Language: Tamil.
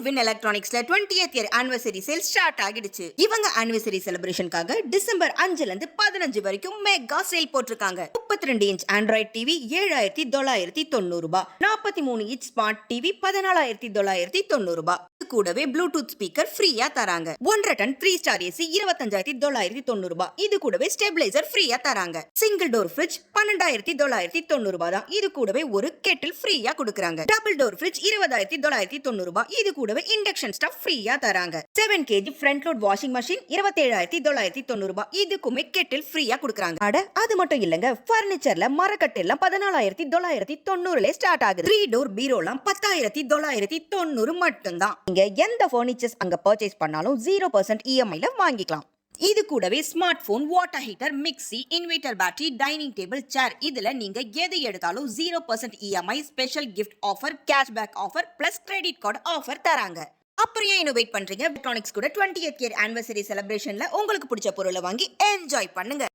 வின் எலக்ட்ரானிக்ஸ்ல 20th year anniversary sale start ஆகிடுச்சு. இவங்க ஆனிவர்சரி செலிப்ரேஷனுக்காக டிசம்பர் 5ல இருந்து 15 வரைக்கும் மெகா சேல் போட்டிருக்காங்க. 32 இன்ச் ஆண்ட்ராய்ட் டிவி 7990 ரூபாய், 43 இன்ச் ஸ்மார்ட் டிவி 14990 ரூபாய். இது கூடவே ப்ளூடூத் ஸ்பீக்கர் ஃப்ரீயா தராங்க. 1.5 டன் 3 ஸ்டார் ஏசி 25990 ரூபாய். இது கூடவே ஸ்டெபிளைசர் ஃப்ரீயா தராங்க. சிங்கிள் டோர் ஃப்ரிட்ஜ் 12990 ரூபாய் தான். இது கூடவே ஒரு கெட்டில் ஃப்ரீயா கொடுக்கறாங்க. டபுள் டோர் ஃப்ரிட்ஜ் 20990 ரூபாய். இது கூடவே இண்டக்ஷன் ஸ்டவ் ஃப்ரீயா தராங்க. 7 kg front load washing machine 27990 ரூபாய். இதுக்குமே கெட்டில் ஃப்ரீயா கொடுக்கறாங்க. அட அது மட்டும் இல்லங்க, ஃபர்னிச்சர்ல மரக்கட்டில்லாம் 14990ல ஸ்டார்ட் ஆகுது. 3 டோர் பீரோலாம் 10990 மட்டும் தான். நீங்க எந்த ஃபர்னிச்சர்ஸ் அங்க பர்ச்சேஸ் பண்ணாலும் 0% EMI-ல வாங்கிக்கலாம். இது கூடவே smart phone, water heater, mixie, inverter battery, dining table, chair இதுல நீங்க எது எடுத்தாலும் 0% EMI, special gift offer, cashback offer plus credit card offer தராங்க. அப்புறம் ஏன் இன்னோவேட் பண்றீங்க? எலக்ட்ரானிக்ஸ் கூட 20th இயர் ஆனிவர்சரி செலிப்ரேஷன்ல உங்களுக்கு பிடிச்ச பொருளை வாங்கி என்ஜாய் பண்ணுங்க.